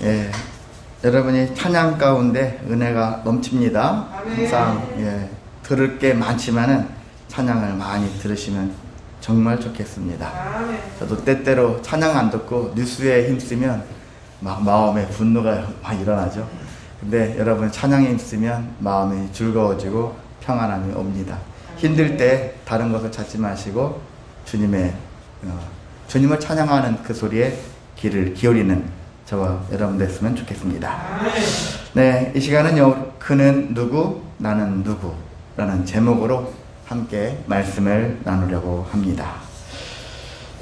예, 여러분이 찬양 가운데 은혜가 넘칩니다. 항상 들을 게 많지만은 찬양을 많이 들으시면 정말 좋겠습니다. 저도 때때로 찬양 안 듣고 뉴스에 힘쓰면 막 마음에 분노가 막 일어나죠. 근데 여러분 찬양에 힘쓰면 마음이 즐거워지고 평안함이 옵니다. 힘들 때 다른 것을 찾지 마시고 주님을 찬양하는 그 소리에 귀를 기울이는 저와 여러분 됐으면 좋겠습니다. 네, 이 시간은요, 그는 누구, 나는 누구 라는 제목으로 함께 말씀을 나누려고 합니다.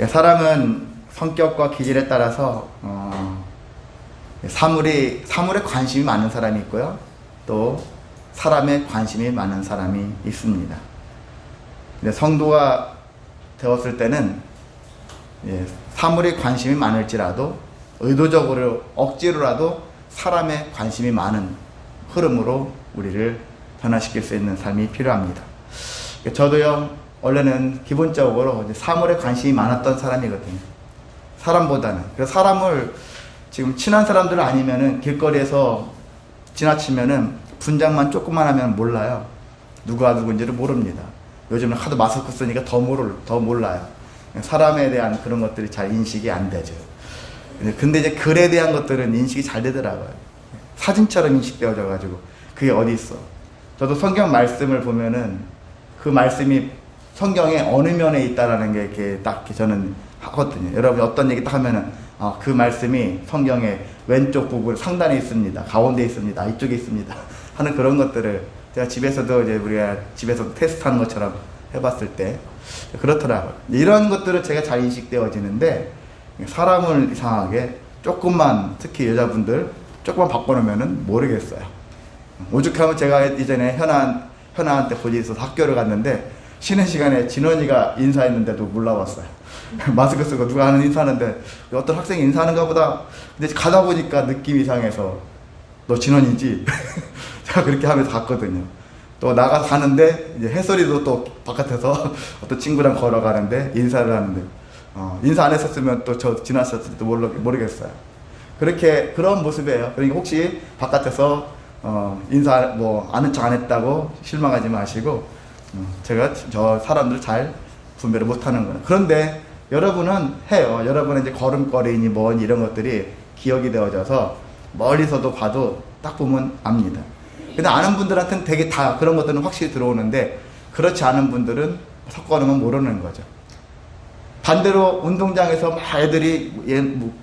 사람은 성격과 기질에 따라서 사물에 관심이 많은 사람이 있고요, 또 사람에 관심이 많은 사람이 있습니다. 근데 성도가 되었을 때는 사물에 관심이 많을지라도 의도적으로 억지로라도 사람에 관심이 많은 흐름으로 우리를 변화시킬 수 있는 삶이 필요합니다. 저도요, 원래는 기본적으로 사물에 관심이 많았던 사람이거든요. 사람보다는. 그래서 사람을 지금 친한 사람들 아니면은 길거리에서 지나치면은 분장만 조금만 하면 몰라요. 누가 누군지를 모릅니다. 요즘은 하도 마스크 쓰니까 더 몰라요. 사람에 대한 그런 것들이 잘 인식이 안 되죠. 근데 이제 글에 대한 것들은 인식이 잘 되더라고요. 사진처럼 인식되어져 가지고 그게 어디 있어. 저도 성경 말씀을 보면은 그 말씀이 성경의 어느 면에 있다라는 게 이렇게 딱 저는 하거든요. 여러분 어떤 얘기 딱 하면은 그 말씀이 성경의 왼쪽 부분 상단에 있습니다. 가운데 있습니다. 이쪽에 있습니다. 하는 그런 것들을 제가 집에서도 이제 우리가 집에서 테스트하는 것처럼 해봤을 때 그렇더라고요. 이런 것들은 제가 잘 인식되어지는데 사람을 이상하게 조금만, 특히 여자분들 조금만 바꿔놓으면은 모르겠어요. 오죽하면 제가 이전에 현아한테 고지 있어서 학교를 갔는데 쉬는 시간에 진원이가 인사했는데도 몰라봤어요. 마스크 쓰고 누가 하는 인사하는데 어떤 학생이 인사하는가 보다. 근데 가다 보니까 느낌이 이상해서 너 진원이지? 제가 그렇게 하면서 갔거든요. 또 나가서 가는데 이제 해설이도 또 바깥에서 어떤 친구랑 걸어가는데 인사를 하는데 인사 안 했었으면 또 저 지나쳤을지도 모르겠어요. 그런 모습이에요. 그러니까 혹시 바깥에서 인사 아는 척 안 했다고 실망하지 마시고 제가 저 사람들을 잘 분별을 못하는 거예요. 그런데 여러분은 해요. 여러분의 이제 걸음걸이니 뭐니 이런 것들이 기억이 되어져서 멀리서도 봐도 딱 보면 압니다. 근데 아는 분들한테는 되게 다 그런 것들은 확실히 들어오는데 그렇지 않은 분들은 섞어놓으면 모르는 거죠. 반대로 운동장에서 막 애들이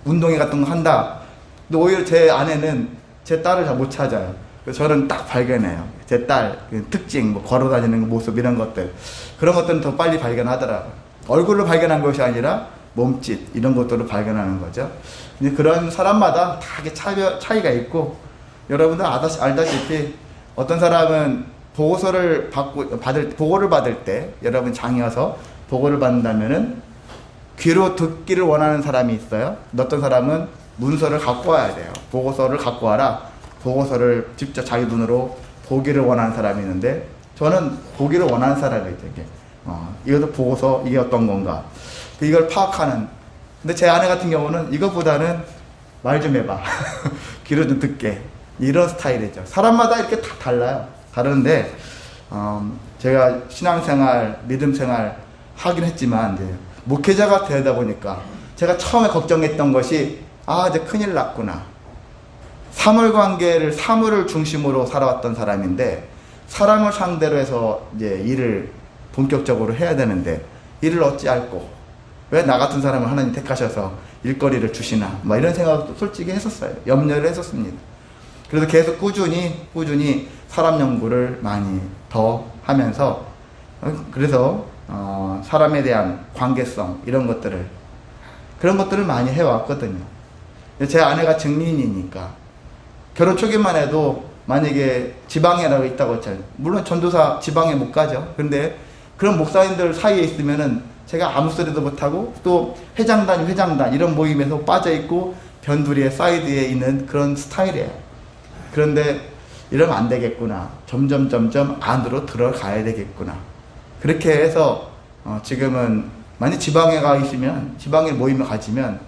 운동회 같은 거 한다. 근데 오히려 제 아내는 제 딸을 잘 못 찾아요. 그래서 저는 딱 발견해요. 제 딸 특징, 걸어 다니는 모습 이런 것들. 그런 것들은 더 빨리 발견하더라고요. 얼굴로 발견한 것이 아니라 몸짓 이런 것들을 발견하는 거죠. 근데 그런 사람마다 다 차이가 있고 여러분들 알다시피 어떤 사람은 보고를 받을 때 여러분 장이어서 보고를 받는다면은 귀로 듣기를 원하는 사람이 있어요. 어떤 사람은 문서를 갖고 와야 돼요. 보고서를 갖고 와라. 보고서를 직접 자기 눈으로 보기를 원하는 사람이 있는데 저는 보기를 원하는 사람이에요. 이것도 보고서 이게 어떤 건가. 이걸 파악하는. 근데 제 아내 같은 경우는 이것보다는 말 좀 해봐. 귀로 좀 듣게. 이런 스타일이죠. 사람마다 이렇게 다 달라요. 다른데 제가 신앙생활, 믿음생활 하긴 했지만 이제 목회자가 되다 보니까 제가 처음에 걱정했던 것이 이제 큰일 났구나. 사물을 중심으로 살아왔던 사람인데 사람을 상대로 해서 이제 일을 본격적으로 해야 되는데 일을 어찌할꼬 왜 나 같은 사람을 하나님 택하셔서 일거리를 주시나 이런 생각도 솔직히 했었어요. 염려를 했었습니다. 그래서 계속 꾸준히 사람 연구를 많이 더 하면서 그래서 사람에 대한 관계성 그런 것들을 많이 해왔거든요. 제 아내가 증인이니까 결혼 초기만 해도 만약에 지방에라고 있다고 했잖아요. 물론 전도사 지방에 못 가죠. 근데 그런 목사님들 사이에 있으면은 제가 아무 소리도 못하고 또 회장단 이런 모임에서 빠져있고 변두리에 사이드에 있는 그런 스타일이에요. 그런데 이러면 안 되겠구나. 점점 안으로 들어가야 되겠구나. 그렇게 해서 지금은 만약 지방에 가 있으면 지방에 모임을 가지면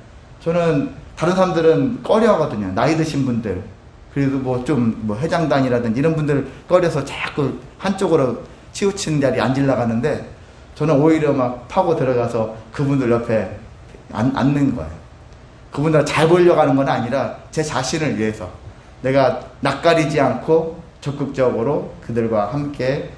저는 다른 사람들은 꺼려 하거든요. 나이 드신 분들. 그래도 뭐 좀 뭐 회장단이라든지 이런 분들 꺼려서 자꾸 한쪽으로 치우치는 자리에 앉으려고 하는데 저는 오히려 막 파고 들어가서 그분들 옆에 앉는 거예요. 그분들 잘 보려고 하는 건 아니라 제 자신을 위해서 내가 낯가리지 않고 적극적으로 그들과 함께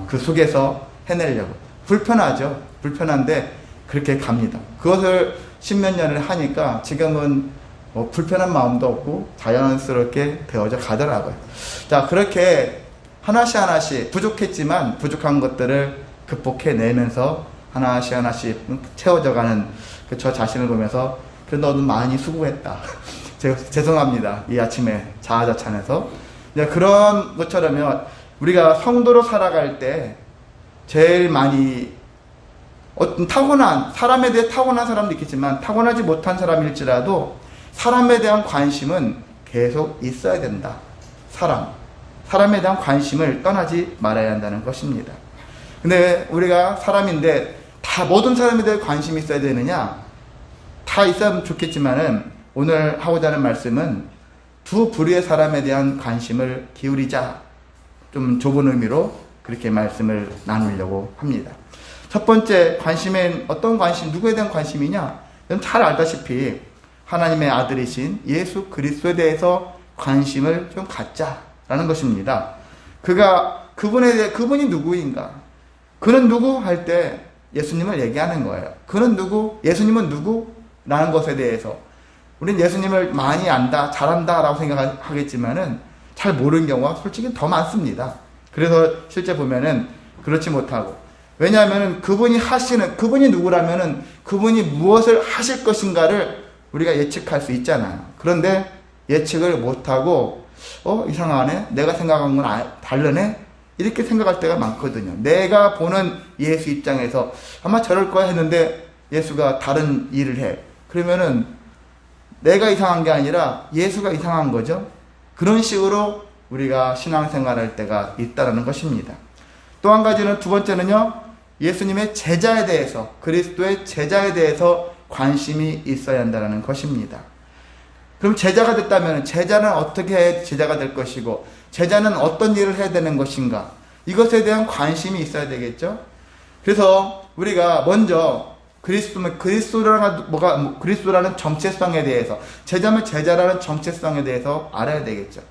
그 속에서 해내려고. 불편하죠. 불편한데 그렇게 갑니다. 그것을 십몇 년을 하니까 지금은 뭐 불편한 마음도 없고 자연스럽게 되어져 가더라고요. 자, 그렇게 하나씩 하나씩 부족했지만 부족한 것들을 극복해내면서 하나씩 하나씩 채워져 가는 저 자신을 보면서 그래, 너는 많이 수고했다. 죄송합니다. 이 아침에 자아자찬해서. 그런 것처럼 우리가 성도로 살아갈 때 제일 많이 어떤 사람에 대해 타고난 사람도 있겠지만 타고나지 못한 사람일지라도 사람에 대한 관심은 계속 있어야 된다. 사람에 대한 관심을 떠나지 말아야 한다는 것입니다. 근데 우리가 사람인데 다 모든 사람에 대해 관심이 있어야 되느냐? 다 있으면 좋겠지만은 오늘 하고자 하는 말씀은 두 부류의 사람에 대한 관심을 기울이자. 좀 좁은 의미로 그렇게 말씀을 나누려고 합니다. 첫 번째 관심은 어떤 관심, 누구에 대한 관심이냐? 여러분 잘 알다시피 하나님의 아들이신 예수 그리스도에 대해서 관심을 좀 갖자라는 것입니다. 그분이 누구인가? 그는 누구? 할 때 예수님을 얘기하는 거예요. 그는 누구? 예수님은 누구? 라는 것에 대해서 우리는 예수님을 많이 안다, 잘한다 라고 생각하겠지만은 잘 모르는 경우가 솔직히 더 많습니다. 그래서 실제 보면은 그렇지 못하고, 왜냐하면 그분이 누구라면은 그분이 무엇을 하실 것인가를 우리가 예측할 수 있잖아요. 그런데 예측을 못하고 이상하네? 내가 생각한 건 다르네? 이렇게 생각할 때가 많거든요. 내가 보는 예수 입장에서 아마 저럴 거야 했는데 예수가 다른 일을 해. 그러면은 내가 이상한 게 아니라 예수가 이상한 거죠. 그런 식으로 우리가 신앙생활할 때가 있다는 것입니다. 또 한 가지는, 두 번째는요, 예수님의 제자에 대해서, 그리스도의 제자에 대해서 관심이 있어야 한다는 것입니다. 그럼 제자가 됐다면 제자는 어떻게 해야 제자가 될 것이고 제자는 어떤 일을 해야 되는 것인가, 이것에 대한 관심이 있어야 되겠죠. 그래서 우리가 먼저 그리스도라는 정체성에 대해서, 제자면 제자라는 정체성에 대해서 알아야 되겠죠.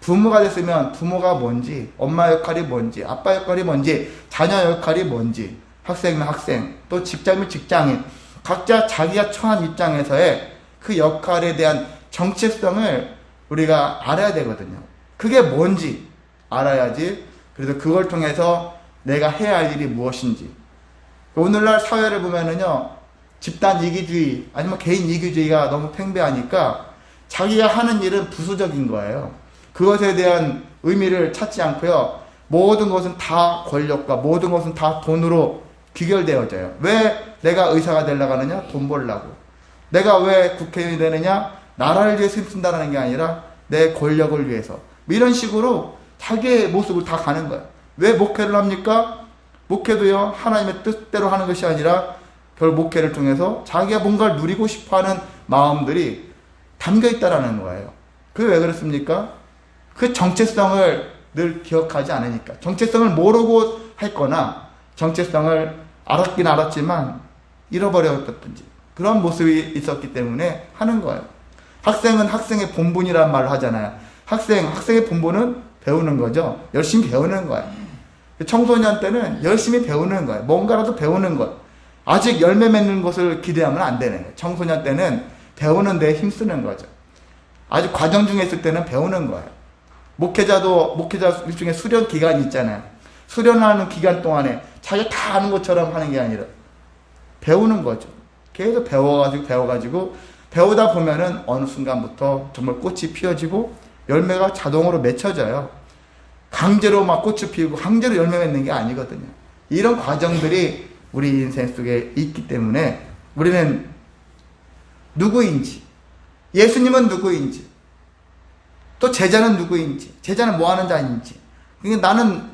부모가 됐으면 부모가 뭔지, 엄마 역할이 뭔지, 아빠 역할이 뭔지, 자녀 역할이 뭔지, 학생이면 학생, 또 직장이면 직장인, 각자 자기가 처한 입장에서의 그 역할에 대한 정체성을 우리가 알아야 되거든요. 그게 뭔지 알아야지. 그래서 그걸 통해서 내가 해야 할 일이 무엇인지. 오늘날 사회를 보면은요, 집단 이기주의 아니면 개인 이기주의가 너무 팽배하니까 자기가 하는 일은 부수적인 거예요. 그것에 대한 의미를 찾지 않고요, 모든 것은 다 권력과 모든 것은 다 돈으로 귀결되어져요. 왜 내가 의사가 되려고 하느냐? 돈 벌려고. 내가 왜 국회의원이 되느냐? 나라를 위해서 힘쓴다는 게 아니라 내 권력을 위해서. 이런 식으로 자기의 모습을 다 가는 거예요. 왜 목회를 합니까? 목회도요, 하나님의 뜻대로 하는 것이 아니라 결국 목회를 통해서 자기가 뭔가를 누리고 싶어하는 마음들이 담겨 있다라는 거예요. 그게 왜 그렇습니까? 그 정체성을 늘 기억하지 않으니까. 정체성을 모르고 했거나 정체성을 알았긴 알았지만 잃어버렸던지 그런 모습이 있었기 때문에 하는 거예요. 학생은 학생의 본분이라는 말을 하잖아요. 학생의 본분은 배우는 거죠. 열심히 배우는 거예요. 청소년 때는 열심히 배우는 거예요. 뭔가라도 배우는 것. 아직 열매 맺는 것을 기대하면 안 되는 거예요. 청소년 때는 배우는 데 힘쓰는 거죠. 아직 과정 중에 있을 때는 배우는 거예요. 목회자 중에 수련 기간이 있잖아요. 수련하는 기간 동안에 자기가 다 아는 것처럼 하는 게 아니라 배우는 거죠. 계속 배워가지고 배우다 보면은 어느 순간부터 정말 꽃이 피어지고 열매가 자동으로 맺혀져요. 강제로 막 꽃을 피우고 강제로 열매 맺는 게 아니거든요. 이런 과정들이 우리 인생 속에 있기 때문에 우리는 누구인지, 예수님은 누구인지, 또 제자는 누구인지, 제자는 뭐 하는 자인지, 그러니까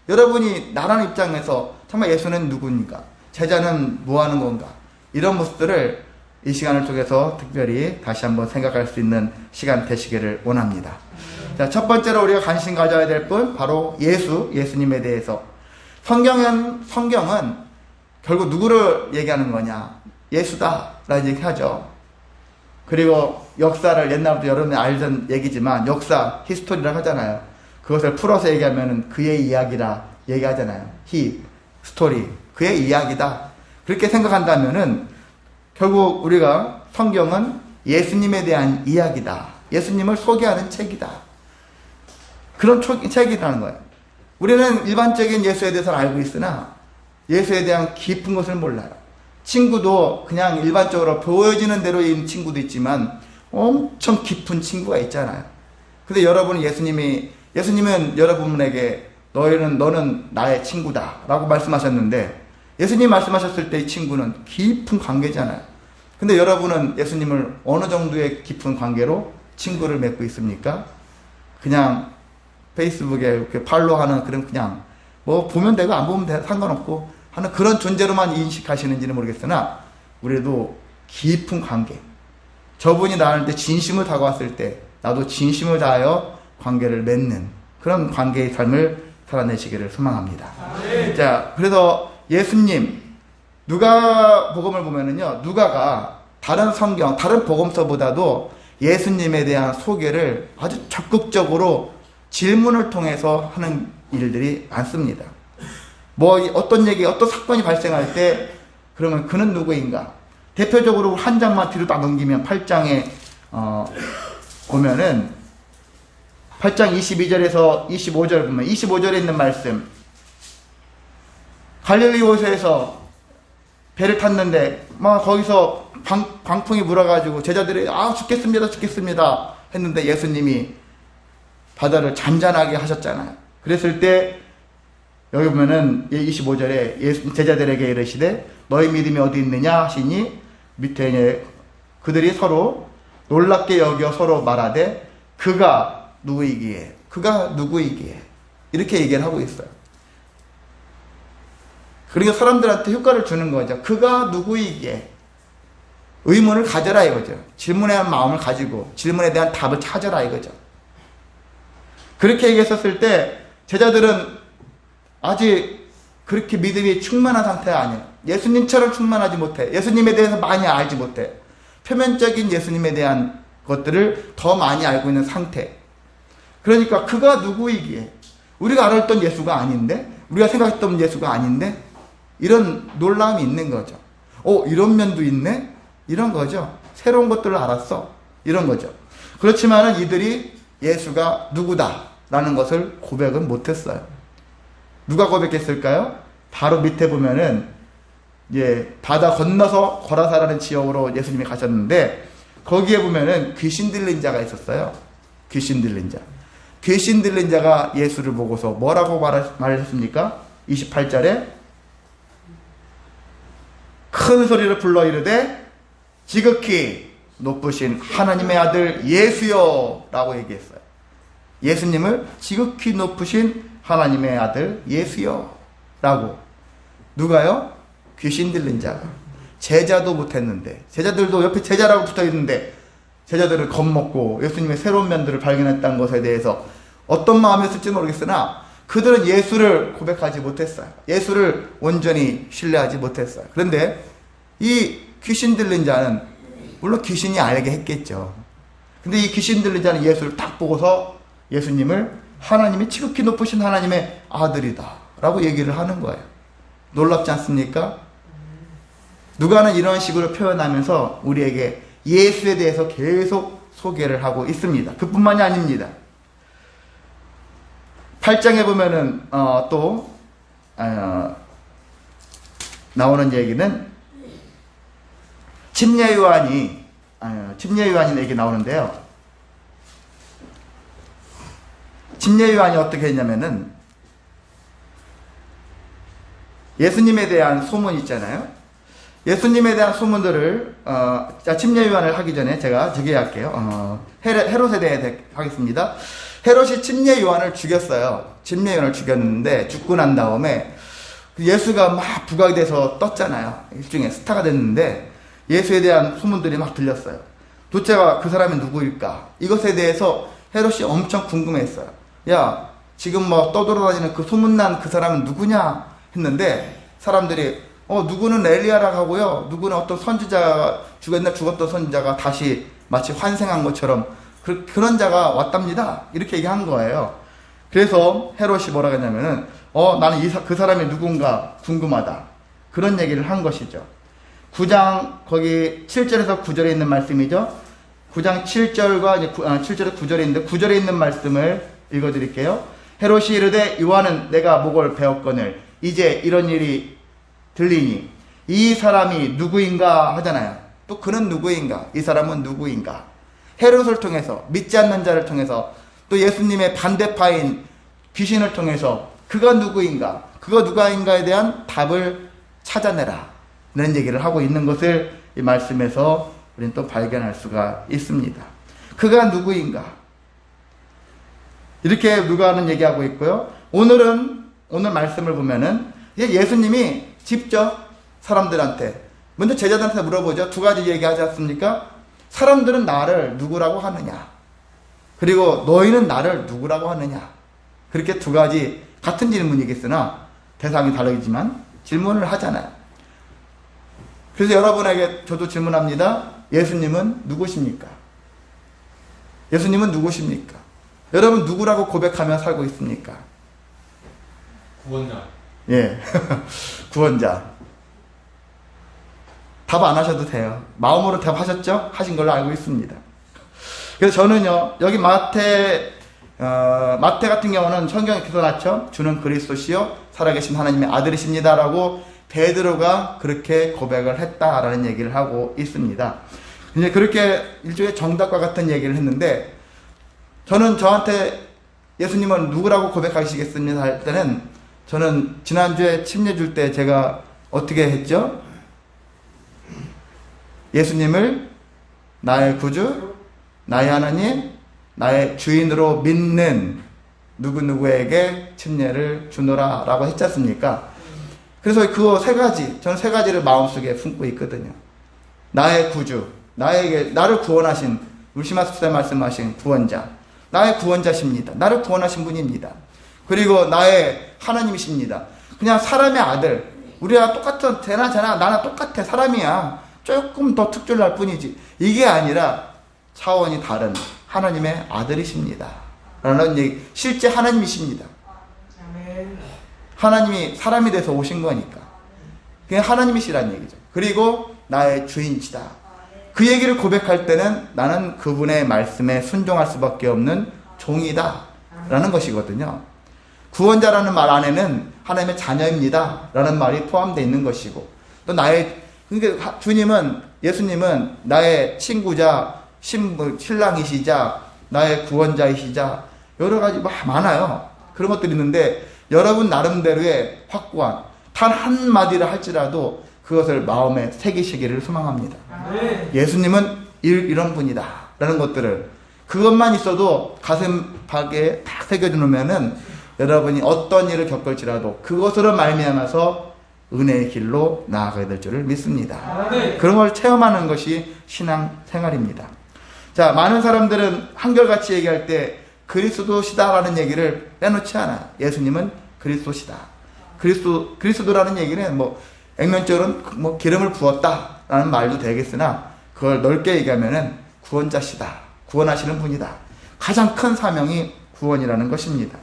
여러분이 나라는 입장에서 정말 예수는 누구인가, 제자는 뭐 하는 건가, 이런 모습들을 이 시간을 통해서 특별히 다시 한번 생각할 수 있는 시간 되시기를 원합니다. 자, 첫 번째로 우리가 관심 가져야 될 분, 바로 예수님에 대해서. 성경은 결국 누구를 얘기하는 거냐? 예수다 라는 얘기 하죠. 그리고 역사를 옛날부터 여러분이 알던 얘기지만 역사, 히스토리라고 하잖아요. 그것을 풀어서 얘기하면 그의 이야기라 얘기하잖아요. 스토리, 그의 이야기다. 그렇게 생각한다면은 결국 우리가 성경은 예수님에 대한 이야기다. 예수님을 소개하는 책이다. 그런 책이라는 거예요. 우리는 일반적인 예수에 대해서는 알고 있으나 예수에 대한 깊은 것을 몰라요. 친구도 그냥 일반적으로 보여지는 대로 있는 친구도 있지만 엄청 깊은 친구가 있잖아요. 근데 예수님은 여러분에게 너는 나의 친구다 라고 말씀하셨는데, 예수님이 말씀하셨을 때 이 친구는 깊은 관계잖아요. 근데 여러분은 예수님을 어느 정도의 깊은 관계로 친구를 맺고 있습니까? 그냥 페이스북에 이렇게 팔로우하는 그런, 그냥 뭐 보면 되고 안 보면 상관없고 하는 그런 존재로만 인식하시는지는 모르겠으나, 우리도 깊은 관계, 저분이 나한테 진심을 다가왔을 때 나도 진심을 다하여 관계를 맺는 그런 관계의 삶을 살아내시기를 소망합니다. 자, 그래서 예수님, 누가 복음을 보면은요, 누가가 다른 성경, 다른 복음서보다도 예수님에 대한 소개를 아주 적극적으로 질문을 통해서 하는 일들이 많습니다. 뭐 어떤 사건이 발생할 때 그러면 그는 누구인가? 대표적으로 한 장만 뒤로 딱 넘기면 8장에 보면은 8장 22절에서 25절 보면 25절에 있는 말씀, 갈릴리 호수에서 배를 탔는데 막 거기서 광풍이 불어가지고 제자들이 죽겠습니다 했는데 예수님이 바다를 잔잔하게 하셨잖아요. 그랬을 때 여기 보면은 25절에 제자들에게 이르시되 너희 믿음이 어디 있느냐 하시니, 밑에 그들이 서로 놀랍게 여겨 서로 말하되 그가 누구이기에 이렇게 얘기를 하고 있어요. 그러니까 사람들한테 효과를 주는 거죠. 그가 누구이기에, 의문을 가져라 이거죠. 질문에 대한 마음을 가지고 질문에 대한 답을 찾아라 이거죠. 그렇게 얘기했었을 때 제자들은 아직 그렇게 믿음이 충만한 상태가 아니에요. 예수님처럼 충만하지 못해. 예수님에 대해서 많이 알지 못해. 표면적인 예수님에 대한 것들을 더 많이 알고 있는 상태. 그러니까 그가 누구이기에, 우리가 알았던 예수가 아닌데, 우리가 생각했던 예수가 아닌데, 이런 놀라움이 있는 거죠. 이런 면도 있네? 이런 거죠. 새로운 것들을 알았어. 이런 거죠. 그렇지만은 이들이 예수가 누구다 라는 것을 고백은 못했어요. 누가 고백했을까요? 바로 밑에 보면은 바다 건너서 거라사라는 지역으로 예수님이 가셨는데, 거기에 보면은 귀신 들린 자가 있었어요. 귀신 들린 자가 예수를 보고서 뭐라고 말을 했습니까? 28절에 큰 소리를 불러 이르되 지극히 높으신 하나님의 아들 예수여 라고 얘기했어요. 예수님을 지극히 높으신 하나님의 아들 예수여 라고. 누가요? 귀신 들린 자가. 제자도 못했는데, 제자들도 옆에 제자라고 붙어있는데 제자들은 겁먹고 예수님의 새로운 면들을 발견했다는 것에 대해서 어떤 마음이었을지 모르겠으나 그들은 예수를 고백하지 못했어요. 예수를 온전히 신뢰하지 못했어요. 그런데 이 귀신 들린 자는 물론 귀신이 알게 했겠죠. 근데 이 귀신 들린 자는 예수를 딱 보고서 예수님을 하나님이 지극히 높으신 하나님의 아들이다 라고 얘기를 하는 거예요. 놀랍지 않습니까? 누가는 이런 식으로 표현하면서 우리에게 예수에 대해서 계속 소개를 하고 있습니다. 그뿐만이 아닙니다. 8장에 보면은 또 나오는 얘기는 침례 요한이 얘기 나오는데요. 침례 요한이 어떻게 했냐면은 예수님에 대한 소문 있잖아요. 예수님에 대한 소문들을 침례 요한을 하기 전에 제가 저기 할게요. 헤롯에 대해 하겠습니다. 헤롯이 침례 요한을 죽였어요. 침례 요한을 죽였는데 죽고 난 다음에 예수가 막 부각이 돼서 떴잖아요. 일종의 스타가 됐는데 예수에 대한 소문들이 막 들렸어요. 둘째가 그 사람이 누구일까? 이것에 대해서 헤롯이 엄청 궁금했어요. 야, 지금 뭐 떠돌아다니는 그 소문난 그 사람은 누구냐? 했는데 사람들이 누구는 엘리야라고 하고요. 누구는 어떤 선지자가 죽었던 선지자가 다시 마치 환생한 것처럼 그런 자가 왔답니다. 이렇게 얘기한 거예요. 그래서 헤롯이 뭐라고 했냐면은 나는 그 사람이 누군가 궁금하다. 그런 얘기를 한 것이죠. 9장 거기 7절에서 9절에 있는 말씀이죠. 9장 7절과 7절에 9절에 있는데 9절에 있는 말씀을 읽어드릴게요. 헤롯이 이르되 요한은 내가 목을 베었거늘 이제 이런 일이 들리니 이 사람이 누구인가 하잖아요. 또 그는 누구인가? 이 사람은 누구인가? 헤롯을 통해서 믿지 않는 자를 통해서 또 예수님의 반대파인 귀신을 통해서 그가 누구인가? 그가 누가인가에 대한 답을 찾아내라. 이런 얘기를 하고 있는 것을 이 말씀에서 우리는 또 발견할 수가 있습니다. 그가 누구인가? 이렇게 누가는 얘기하고 있고요. 오늘 말씀을 보면은 예수님이 직접 사람들한테 먼저 제자들한테 물어보죠. 두 가지 얘기하지 않습니까? 사람들은 나를 누구라고 하느냐? 그리고 너희는 나를 누구라고 하느냐? 그렇게 두 가지 같은 질문이겠으나 대상이 다르지만 질문을 하잖아요. 그래서 여러분에게 저도 질문합니다. 예수님은 누구십니까? 예수님은 누구십니까? 여러분 누구라고 고백하며 살고 있습니까? 구원자. 예, 구원자. 답 안 하셔도 돼요. 마음으로 답하셨죠? 하신 걸로 알고 있습니다. 그래서 저는요, 여기 마태 같은 경우는 성경에 기록났죠. 주는 그리스도시요 살아계신 하나님의 아들이십니다라고 베드로가 그렇게 고백을 했다라는 얘기를 하고 있습니다. 이제 그렇게 일종의 정답과 같은 얘기를 했는데 저는 저한테 예수님은 누구라고 고백하시겠습니다 할 때는 저는 지난주에 침례 줄 때 제가 어떻게 했죠? 예수님을 나의 구주, 나의 하나님, 나의 주인으로 믿는 누구누구에게 침례를 주노라 라고 했지 않습니까? 그래서 그거 세 가지, 저는 세 가지를 마음속에 품고 있거든요. 나의 구주, 나를 구원하신, 울시마스에 말씀하신 구원자, 나의 구원자십니다. 나를 구원하신 분입니다. 그리고 나의 하나님이십니다. 그냥 사람의 아들, 우리가 똑같은, 나나 똑같아, 사람이야. 조금 더 특별할 뿐이지. 이게 아니라 차원이 다른 하나님의 아들이십니다. 라는 얘기, 실제 하나님이십니다. 하나님이 사람이 돼서 오신 거니까. 그냥 하나님이시라는 얘기죠. 그리고 나의 주인이시다. 그 얘기를 고백할 때는 나는 그분의 말씀에 순종할 수밖에 없는 종이다. 라는 것이거든요. 구원자라는 말 안에는 하나님의 자녀입니다. 라는 말이 포함되어 있는 것이고, 또 그러니까 예수님은 나의 친구자, 신랑이시자, 나의 구원자이시자, 여러 가지 많아요. 그런 것들이 있는데, 여러분 나름대로의 확고한 단 한마디를 할지라도 그것을 마음에 새기시기를 소망합니다. 예수님은 이런 분이다. 라는 것들을 그것만 있어도 가슴팍에 딱 새겨주면은 여러분이 어떤 일을 겪을지라도 그것으로 말미암아서 은혜의 길로 나아가야 될 줄을 믿습니다. 그런 걸 체험하는 것이 신앙생활입니다. 자, 많은 사람들은 한결같이 얘기할 때 그리스도시다라는 얘기를 빼놓지 않아요. 예수님은 그리스도시다. 그리스도라는 얘기는 액면적으로는 기름을 부었다라는 말도 되겠으나 그걸 넓게 얘기하면은 구원자시다. 구원하시는 분이다. 가장 큰 사명이 구원이라는 것입니다.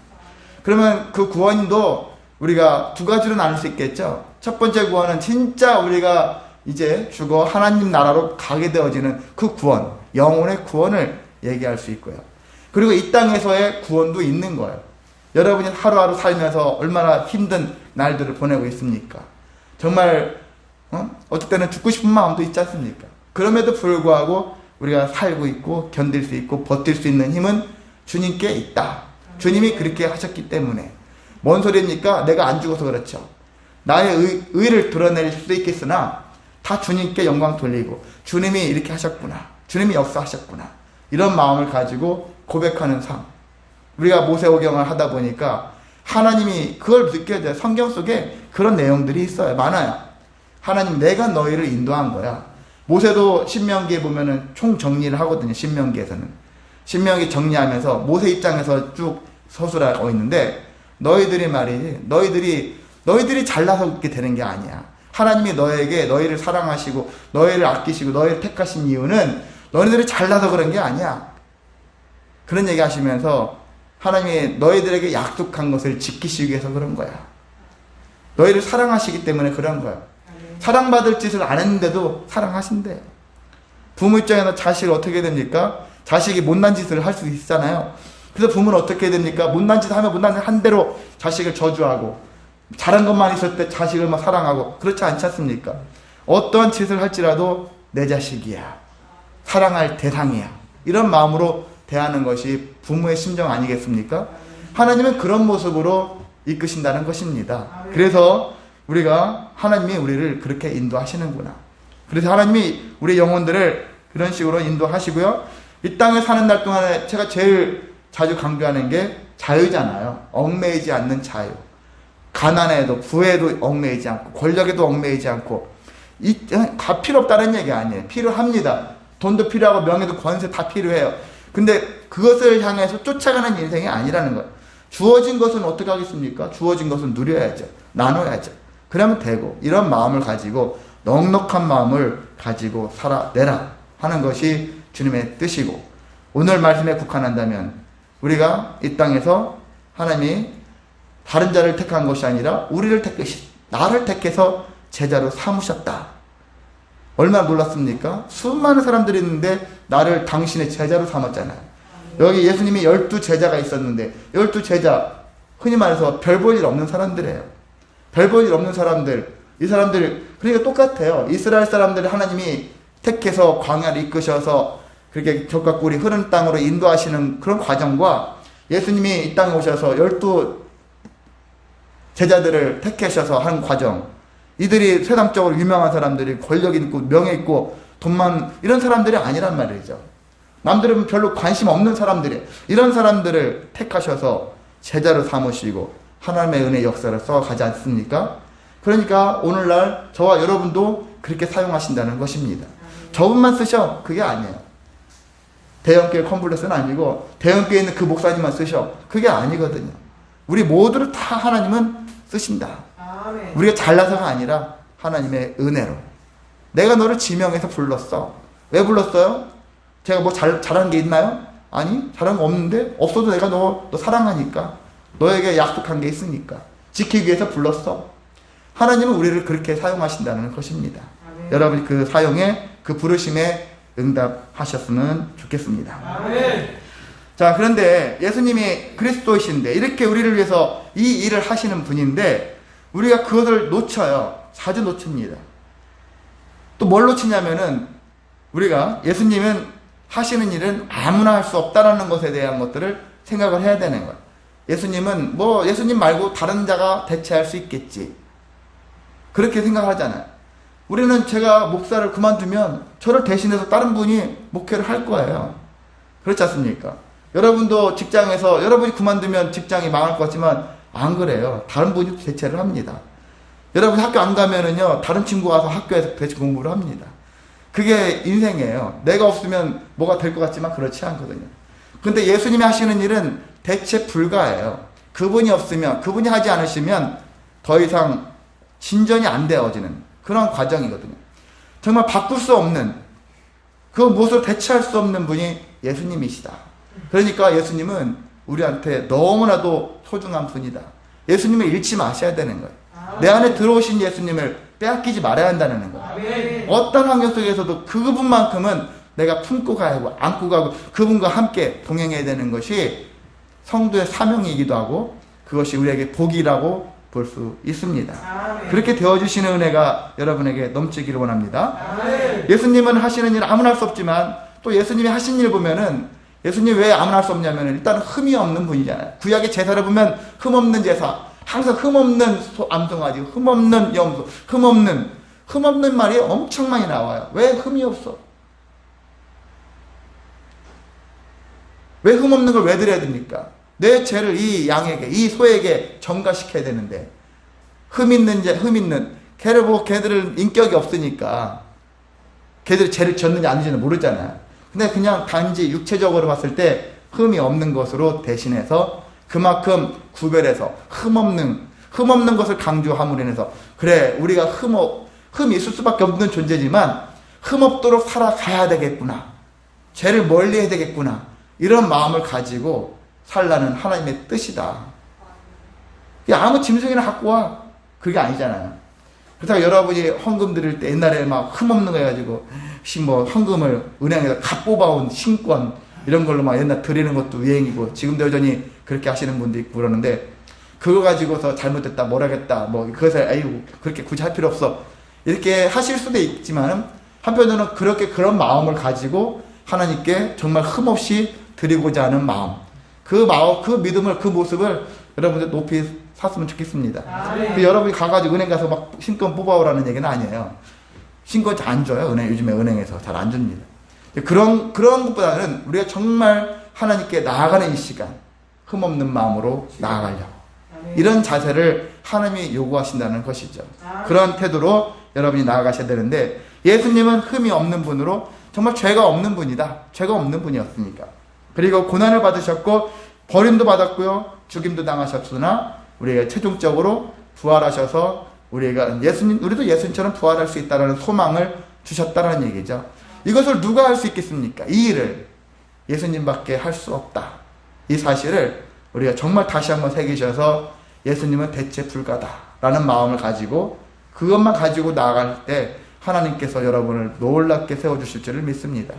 그러면 그 구원도 우리가 두 가지로 나눌 수 있겠죠. 첫 번째 구원은 진짜 우리가 이제 죽어 하나님 나라로 가게 되어지는 그 구원, 영혼의 구원을 얘기할 수 있고요. 그리고 이 땅에서의 구원도 있는 거예요. 여러분이 하루하루 살면서 얼마나 힘든 날들을 보내고 있습니까? 정말 어떨 때는 죽고 싶은 마음도 있지 않습니까? 그럼에도 불구하고 우리가 살고 있고 견딜 수 있고 버틸 수 있는 힘은 주님께 있다. 주님이 그렇게 하셨기 때문에. 뭔 소리입니까? 내가 안 죽어서 그렇죠. 나의 의를 드러낼 수도 있겠으나 다 주님께 영광 돌리고 주님이 이렇게 하셨구나. 주님이 역사하셨구나. 이런 마음을 가지고 고백하는 삶. 우리가 모세오경을 하다 보니까 하나님이 그걸 느껴야 돼요. 성경 속에 그런 내용들이 있어요. 많아요. 하나님, 내가 너희를 인도한 거야. 모세도 신명기에 보면은 총 정리를 하거든요. 신명기에서는. 신명기 정리하면서 모세 입장에서 쭉 서술하고 있는데, 너희들이 말이지, 너희들이 잘나서 그렇게 되는 게 아니야. 하나님이 너희를 사랑하시고 너희를 아끼시고 너희를 택하신 이유는 너희들이 잘나서 그런 게 아니야. 그런 얘기 하시면서 하나님이 너희들에게 약속한 것을 지키시기 위해서 그런 거야. 너희를 사랑하시기 때문에 그런 거야. 사랑받을 짓을 안 했는데도 사랑하신대요. 부모 입장에서 자식이 어떻게 됩니까? 자식이 못난 짓을 할 수 있잖아요. 그래서 부모는 어떻게 됩니까? 못난 짓 하면 못난 짓 한 대로 자식을 저주하고, 잘한 것만 있을 때 자식을 막 사랑하고, 그렇지 않지 않습니까? 어떠한 짓을 할지라도 내 자식이야, 사랑할 대상이야, 이런 마음으로 대하는 것이 부모의 심정 아니겠습니까? 하나님은 그런 모습으로 이끄신다는 것입니다. 그래서 우리가, 하나님이 우리를 그렇게 인도하시는구나. 그래서 하나님이 우리 영혼들을 그런 식으로 인도하시고요. 이 땅에 사는 날 동안에 제가 제일 자주 강조하는 게 자유잖아요. 얽매이지 않는 자유. 가난에도 부에도 얽매이지 않고, 권력에도 얽매이지 않고, 다 필요 없다는 얘기 아니에요. 필요합니다. 돈도 필요하고 명예도 권세 다 필요해요. 근데 그것을 향해서 쫓아가는 인생이 아니라는 거예요. 주어진 것은 어떻게 하겠습니까? 주어진 것은 누려야죠. 나눠야죠. 그러면 되고, 이런 마음을 가지고, 넉넉한 마음을 가지고 살아내라 하는 것이 주님의 뜻이고, 오늘 말씀에 국한한다면 우리가 이 땅에서 하나님이 다른 자를 택한 것이 아니라 우리를 나를 택해서 제자로 삼으셨다. 얼마나 놀랐습니까? 수많은 사람들이 있는데 나를 당신의 제자로 삼았잖아요. 여기 예수님이 12제자가 있었는데 12제자, 흔히 말해서 별 볼 일 없는 사람들이에요. 별 볼 일 없는 사람들, 이 사람들 그러니까 똑같아요. 이스라엘 사람들을 하나님이 택해서 광야를 이끄셔서 그렇게 젖과 꿀이 흐르는 땅으로 인도하시는 그런 과정과, 예수님이 이 땅에 오셔서 12제자들을 택하셔서 하는 과정, 이들이 세상적으로 유명한 사람들이, 권력 있고 명예 있고 돈만, 이런 사람들이 아니란 말이죠. 남들은 별로 관심 없는 사람들이, 이런 사람들을 택하셔서 제자로 삼으시고 하나님의 은혜 역사를 써가지 않습니까? 그러니까 오늘날 저와 여러분도 그렇게 사용하신다는 것입니다. 저분만 쓰셔, 그게 아니에요. 대형교회 컴플렉스는 아니고 대형교회에 있는 그 목사님만 쓰셔, 그게 아니거든요. 우리 모두를 다 하나님은 쓰신다. 아멘. 우리가 잘나서가 아니라 하나님의 은혜로. 내가 너를 지명해서 불렀어. 왜 불렀어요? 제가 뭐 잘한 게 있나요? 아니, 잘한 거 없는데, 없어도 내가 너 사랑하니까, 너에게 약속한 게 있으니까 지키기 위해서 불렀어. 하나님은 우리를 그렇게 사용하신다는 것입니다. 아멘. 여러분이 그 사용에, 그 부르심에 응답하셨으면 좋겠습니다. 아멘. 자, 그런데 예수님이 그리스도이신데, 이렇게 우리를 위해서 이 일을 하시는 분인데 우리가 그것을 놓쳐요. 자주 놓칩니다. 또 뭘 놓치냐면은, 우리가 예수님은 하시는 일은 아무나 할 수 없다라는 것에 대한 것들을 생각을 해야 되는 거예요. 예수님은 예수님 말고 다른 자가 대체할 수 있겠지, 그렇게 생각하잖아요. 우리는 제가 목사를 그만두면 저를 대신해서 다른 분이 목회를 할 거예요. 그렇지 않습니까? 여러분도 직장에서 여러분이 그만두면 직장이 망할 것 같지만 안 그래요. 다른 분이 대체를 합니다. 여러분이 학교 안 가면은요, 다른 친구가 와서 학교에서 대체 공부를 합니다. 그게 인생이에요. 내가 없으면 뭐가 될 것 같지만 그렇지 않거든요. 근데 예수님이 하시는 일은 대체 불가해요. 그분이 없으면, 그분이 하지 않으시면 더 이상 진전이 안 되어지는 그런 과정이거든요. 정말 바꿀 수 없는, 그 무엇으로 대체할 수 없는 분이 예수님이시다. 그러니까 예수님은 우리한테 너무나도 소중한 분이다. 예수님을 잃지 마셔야 되는 거예요. 내 안에 들어오신 예수님을 빼앗기지 말아야 한다는 거예요. 어떤 환경 속에서도 그분만큼은 내가 품고 가고 안고 가고 그분과 함께 동행해야 되는 것이 성도의 사명이기도 하고, 그것이 우리에게 복이라고 볼 수 있습니다. 아멘. 그렇게 되어주시는 은혜가 여러분에게 넘치기를 원합니다. 아멘. 예수님은 하시는 일 아무나 할 수 없지만, 또 예수님이 하신 일 보면은, 예수님 왜 아무나 할 수 없냐면 일단 흠이 없는 분이잖아요. 구약의 제사를 보면 흠없는 제사, 항상 흠없는 암송아지, 흠없는 염소, 흠없는 말이 엄청 많이 나와요. 왜 흠이 없어? 왜 흠없는 걸 왜 드려야 됩니까? 내 죄를 이 양에게, 이 소에게 전가시켜야 되는데, 흠 있는, 걔를 보고 걔들은 인격이 없으니까 걔들이 죄를 지었는지 아닌지는 모르잖아요. 근데 그냥 단지 육체적으로 봤을 때 흠이 없는 것으로 대신해서 그만큼 구별해서 흠없는 것을 강조함으로 인해서 그래 우리가 흠이 있을 수밖에 없는 존재지만 흠없도록 살아가야 되겠구나. 죄를 멀리해야 되겠구나. 이런 마음을 가지고 살라는 하나님의 뜻이다. 아무 짐승이나 갖고 와. 그게 아니잖아요. 그렇다고 여러분이 헌금 드릴 때 옛날에 막 흠없는 거 해가지고 뭐 헌금을 은행에서 갓 뽑아온 신권 이런 걸로 막 옛날 드리는 것도 유행이고 지금도 여전히 그렇게 하시는 분도 있고 그러는데 그거 가지고서 잘못됐다 뭐라겠다 뭐 그것을 아이고 그렇게 굳이 할 필요 없어 이렇게 하실 수도 있지만은 한편으로는 그런 마음을 가지고 하나님께 정말 흠없이 드리고자 하는 마음 그 믿음을 그 모습을 여러분들 높이 샀으면 좋겠습니다. 여러분이 가가지고 은행 가서 막 신권 뽑아오라는 얘기는 아니에요. 신권 잘 안 줘요. 요즘에 은행에서 잘 안 줍니다. 그런 것보다는 우리가 정말 하나님께 나아가는 이 시간 흠없는 마음으로 나아가려고 이런 자세를 하나님이 요구하신다는 것이죠. 그런 태도로 여러분이 나아가셔야 되는데 예수님은 흠이 없는 분으로 정말 죄가 없는 분이다. 죄가 없는 분이었으니까. 그리고 고난을 받으셨고 버림도 받았고요. 죽임도 당하셨으나 우리가 최종적으로 부활하셔서 우리도 예수님처럼 부활할 수 있다는 소망을 주셨다는 얘기죠. 이것을 누가 할 수 있겠습니까? 이 일을 예수님밖에 할 수 없다. 이 사실을 우리가 정말 다시 한번 새기셔서 예수님은 대체 불가다라는 마음을 가지고 그것만 가지고 나아갈 때 하나님께서 여러분을 놀랍게 세워주실 줄을 믿습니다.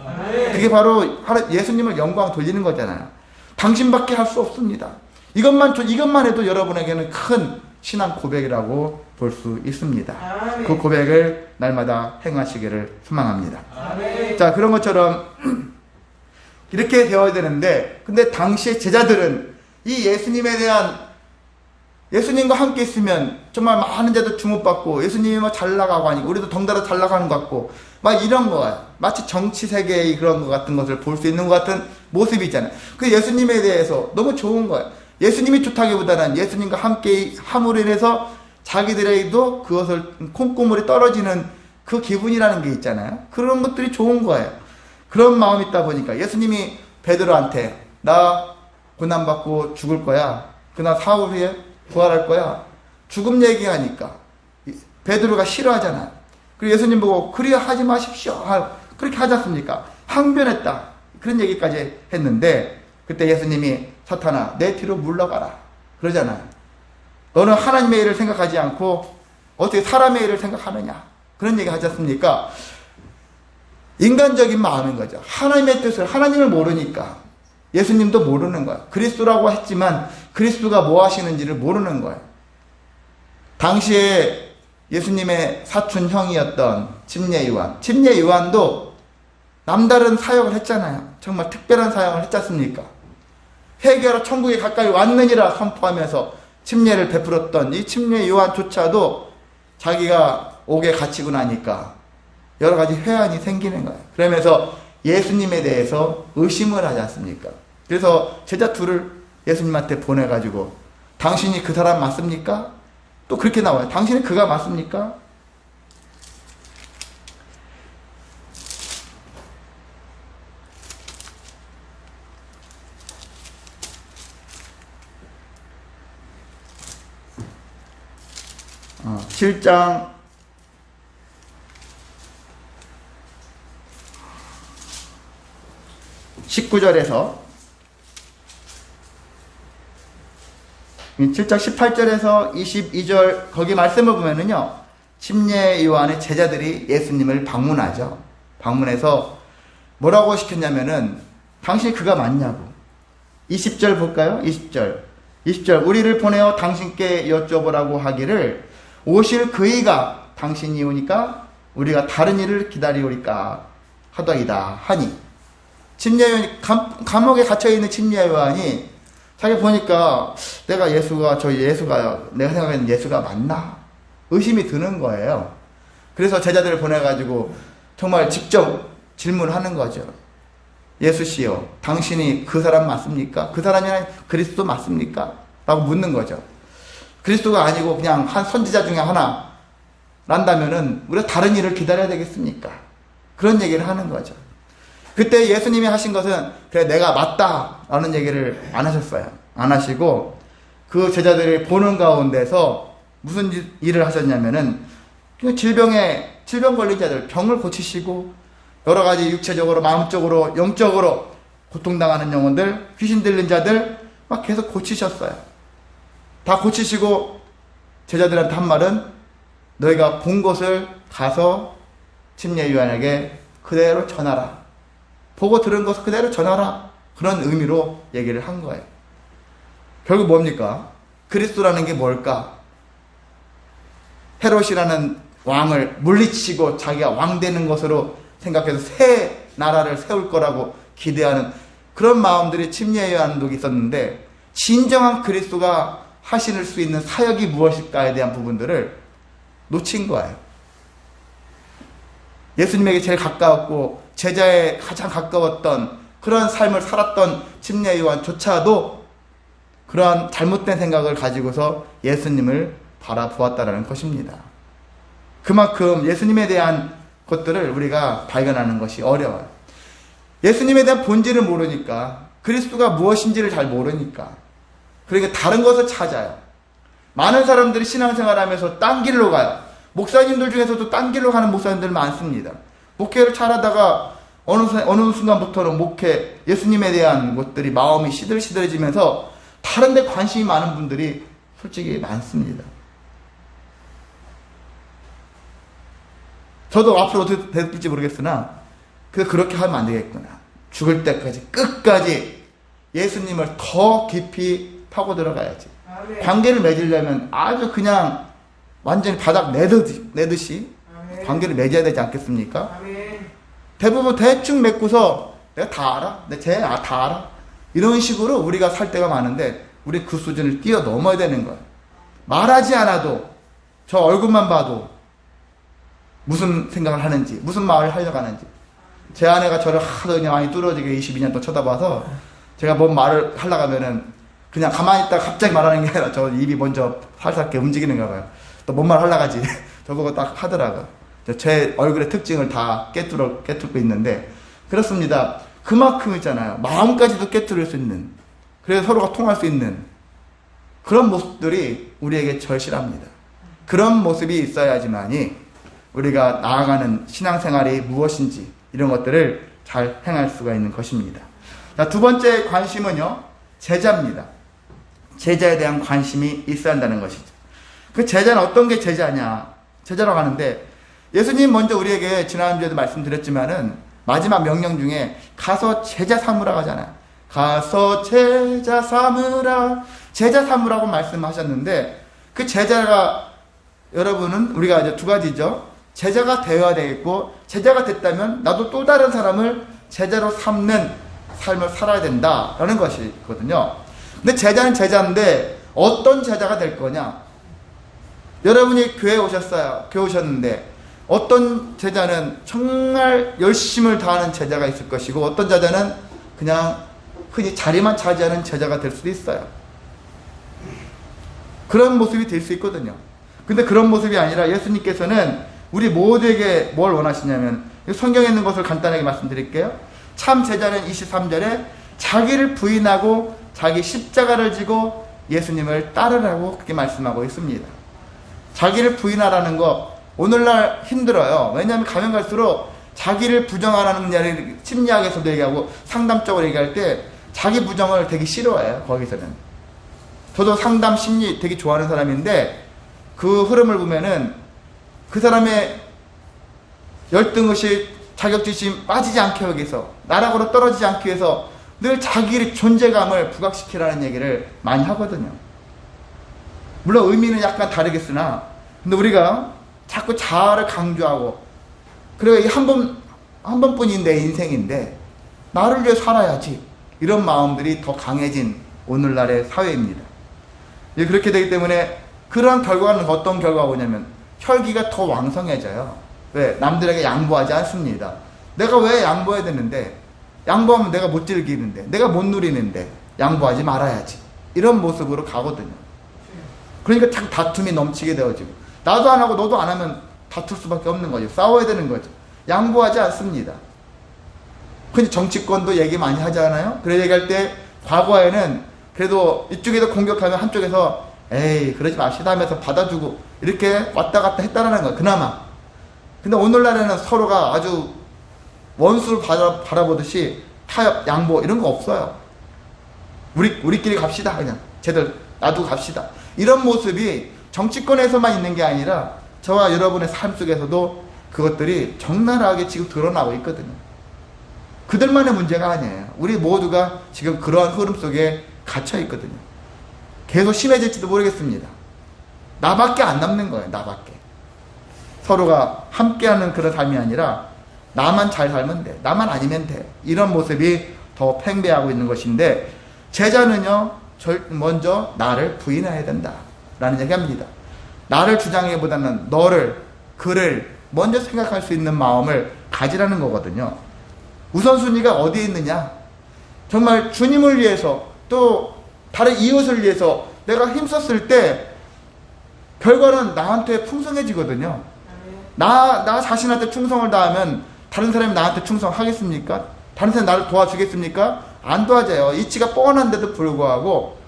그게 바로 예수님을 영광 돌리는 거잖아요. 당신밖에 할 수 없습니다. 이것만 해도 여러분에게는 큰 신앙 고백이라고 볼 수 있습니다. 아멘. 그 고백을 날마다 행하시기를 소망합니다. 아멘. 자, 그런 것처럼 이렇게 되어야 되는데 근데 당시의 제자들은 이 예수님과 함께 있으면 정말 많은 자들 주목받고 예수님이 막 잘 나가고 하니까 우리도 덩달아 잘 나가는 것 같고 막 이런 거예요. 마치 정치 세계의 그런 것 같은 것을 볼 수 있는 것 같은 모습이잖아요. 그 예수님에 대해서 너무 좋은 거예요. 예수님이 좋다기보다는 예수님과 함께 함으로 인해서 자기들에게도 그것을 콩고물이 떨어지는 그 기분이라는 게 있잖아요. 그런 것들이 좋은 거예요. 그런 마음이 있다 보니까 예수님이 베드로한테 나 고난받고 죽을 거야. 그날 사흘 후에 부활할 거야. 죽음 얘기하니까 베드로가 싫어하잖아요. 그리고 예수님 보고 그리야 하지 마십시오. 그렇게 하지 않습니까? 항변했다. 그런 얘기까지 했는데 그때 예수님이 사탄아 내 뒤로 물러가라 그러잖아요. 너는 하나님의 일을 생각하지 않고 어떻게 사람의 일을 생각하느냐 그런 얘기 하지 않습니까? 인간적인 마음인 거죠. 하나님의 뜻을 하나님을 모르니까 예수님도 모르는 거예요. 그리스도라고 했지만 그리스도가 뭐 하시는지를 모르는 거예요. 당시에 예수님의 사촌 형이었던 침례 요한도 남다른 사역을 했잖아요. 정말 특별한 사역을 했지 않습니까? 회개하러 천국에 가까이 왔느니라 선포하면서 침례를 베풀었던 이 침례 요한조차도 자기가 옥에 갇히고 나니까 여러 가지 회한이 생기는 거예요. 그러면서 예수님에 대해서 의심을 하지 않습니까? 그래서 제자 둘을 예수님한테 보내가지고 당신이 그 사람 맞습니까? 또 그렇게 나와요. 당신이 그가 맞습니까? 어, 7장 19절에서 7장 18절에서 22절 거기 말씀을 보면은요 침례 요한의 제자들이 예수님을 방문하죠. 방문해서 뭐라고 시켰냐면은 당신이 그가 맞냐고. 20절 볼까요? 20절 우리를 보내어 당신께 여쭤보라고 하기를 오실 그이가 당신이 오니까 우리가 다른 일을 기다리오리까 하더이다 하니 침례 요한이 감옥에 갇혀있는 침례 요한이 자기 보니까 내가 내가 생각하는 예수가 맞나? 의심이 드는 거예요. 그래서 제자들을 보내가지고 정말 직접 질문하는 거죠. 예수시여, 당신이 그 사람 맞습니까? 그 사람이 그리스도 맞습니까? 라고 묻는 거죠. 그리스도가 아니고 그냥 한 선지자 중에 하나 란다면은 우리가 다른 일을 기다려야 되겠습니까? 그런 얘기를 하는 거죠. 그때 예수님이 하신 것은 그래 내가 맞다 라는 얘기를 안 하셨어요. 안 하시고 그 제자들이 보는 가운데서 무슨 일을 하셨냐면은 질병 걸린 자들 병을 고치시고 여러 가지 육체적으로 마음적으로 영적으로 고통당하는 영혼들 귀신 들린 자들 막 계속 고치셨어요. 다 고치시고 제자들한테 한 말은 너희가 본 것을 가서 침례 요한에게 그대로 전하라. 보고 들은 것을 그대로 전하라. 그런 의미로 얘기를 한 거예요. 결국 뭡니까? 그리스도라는 게 뭘까? 헤롯이라는 왕을 물리치고 자기가 왕 되는 것으로 생각해서 새 나라를 세울 거라고 기대하는 그런 마음들이 침례 요한독에 있었는데 진정한 그리스도가 하실 수 있는 사역이 무엇일까에 대한 부분들을 놓친 거예요. 예수님에게 제일 가까웠고 제자에 가장 가까웠던 그런 삶을 살았던 침례 요한조차도 그러한 잘못된 생각을 가지고서 예수님을 바라보았다라는 것입니다. 그만큼 예수님에 대한 것들을 우리가 발견하는 것이 어려워요. 예수님에 대한 본질을 모르니까 그리스도가 무엇인지를 잘 모르니까 그러니까 다른 것을 찾아요. 많은 사람들이 신앙생활하면서 딴 길로 가요. 목사님들 중에서도 딴 길로 가는 목사님들 많습니다. 목회를 잘하다가 어느 순간부터는 예수님에 대한 것들이 마음이 시들시들해지면서 다른 데 관심이 많은 분들이 솔직히 많습니다. 저도 앞으로 어떻게 될지 모르겠으나 그렇게 하면 안 되겠구나. 죽을 때까지 끝까지 예수님을 더 깊이 파고 들어가야지. 아멘. 관계를 맺으려면 아주 그냥 완전히 바닥 내듯이 아멘. 관계를 맺어야 되지 않겠습니까? 아멘. 대부분 대충 맺고서 내가 다 알아? 다 알아? 이런 식으로 우리가 살 때가 많은데 우리 그 수준을 뛰어넘어야 되는 거예요. 말하지 않아도 저 얼굴만 봐도 무슨 생각을 하는지 무슨 말을 하려고 하는지 제 아내가 저를 하도 그냥 많이 뚫어지게 22년 동안 쳐다봐서 제가 뭔 말을 하려고 하면은 그냥 가만히 있다가 갑자기 말하는 게 아니라 저 입이 먼저 살살 이렇게 움직이는가 봐요. 또 뭔 말 하려고 하지. 저보고 딱 하더라고요. 제 얼굴의 특징을 다 깨뚫고 있는데 그렇습니다. 그만큼 있잖아요. 마음까지도 깨뚫을 수 있는 그래서 서로가 통할 수 있는 그런 모습들이 우리에게 절실합니다. 그런 모습이 있어야지만이 우리가 나아가는 신앙생활이 무엇인지 이런 것들을 잘 행할 수가 있는 것입니다. 자, 두 번째 관심은요. 제자입니다. 제자에 대한 관심이 있어야 한다는 것이죠. 그 제자는 어떤 게 제자냐? 제자라고 하는데 예수님 먼저 우리에게 지난주에도 말씀드렸지만은 마지막 명령 중에 가서 제자 삼으라 하잖아요. 가서 제자 삼으라. 제자 삼으라고 말씀하셨는데 그 제자가 여러분은 우리가 이제 두 가지죠. 제자가 되어야 되겠고 제자가 됐다면 나도 또 다른 사람을 제자로 삼는 삶을 살아야 된다라는 것이거든요. 근데 제자는 제자인데 어떤 제자가 될 거냐? 여러분이 교회에 오셨어요. 교회 오셨는데 어떤 제자는 정말 열심을 다하는 제자가 있을 것이고 어떤 제자는 그냥 흔히 자리만 차지하는 제자가 될 수도 있어요. 그런 모습이 될 수 있거든요. 근데 그런 모습이 아니라 예수님께서는 우리 모두에게 뭘 원하시냐면 성경에 있는 것을 간단하게 말씀드릴게요. 참 제자는 23절에 자기를 부인하고 자기 십자가를 지고 예수님을 따르라고 그렇게 말씀하고 있습니다. 자기를 부인하라는 거 오늘날 힘들어요. 왜냐하면 가면 갈수록 자기를 부정하라는 이야기를 심리학에서도 얘기하고 상담적으로 얘기할 때 자기 부정을 되게 싫어해요. 거기서는. 저도 상담 심리 되게 좋아하는 사람인데 그 흐름을 보면은 그 사람의 열등의식, 자격지심 빠지지 않게 하기 위해서 나락으로 떨어지지 않기 위해서 늘 자기의 존재감을 부각시키라는 얘기를 많이 하거든요. 물론 의미는 약간 다르겠으나 근데 우리가 자꾸 자아를 강조하고 그리고 한 번뿐인 내 인생인데 나를 위해 살아야지 이런 마음들이 더 강해진 오늘날의 사회입니다. 그렇게 되기 때문에 그러한 결과는 어떤 결과가 오냐면 혈기가 더 왕성해져요. 왜? 남들에게 양보하지 않습니다. 내가 왜 양보해야 되는데 양보하면 내가 못 즐기는데 내가 못 누리는데 양보하지 말아야지 이런 모습으로 가거든요. 그러니까 자꾸 다툼이 넘치게 되어지고 나도 안 하고 너도 안 하면 다툴 수밖에 없는 거죠. 싸워야 되는 거죠. 양보하지 않습니다. 근데 정치권도 얘기 많이 하잖아요. 그래 얘기할 때 과거에는 그래도 이쪽에서 공격하면 한쪽에서 에이 그러지 맙시다 하면서 받아주고 이렇게 왔다 갔다 했다라는 거예요. 그나마. 근데 오늘날에는 서로가 아주 원수를 바라보듯이 타협, 양보 이런 거 없어요. 우리끼리 갑시다. 그냥 쟤들 놔두고 갑시다. 이런 모습이 정치권에서만 있는 게 아니라 저와 여러분의 삶 속에서도 그것들이 적나라하게 지금 드러나고 있거든요. 그들만의 문제가 아니에요. 우리 모두가 지금 그러한 흐름 속에 갇혀 있거든요. 계속 심해질지도 모르겠습니다. 나밖에 안 남는 거예요. 나밖에. 서로가 함께하는 그런 삶이 아니라 나만 잘 살면 돼. 나만 아니면 돼. 이런 모습이 더 팽배하고 있는 것인데 제자는요. 먼저 나를 부인해야 된다. 라는 얘기합니다. 나를 주장하기보다는 너를, 그를 먼저 생각할 수 있는 마음을 가지라는 거거든요. 우선순위가 어디에 있느냐? 정말 주님을 위해서 또 다른 이웃을 위해서 내가 힘썼을 때 결과는 나한테 풍성해지거든요. 나 자신한테 충성을 다하면 다른 사람이 나한테 충성하겠습니까? 다른 사람이 나를 도와주겠습니까? 안 도와줘요. 이치가 뻔한데도 불구하고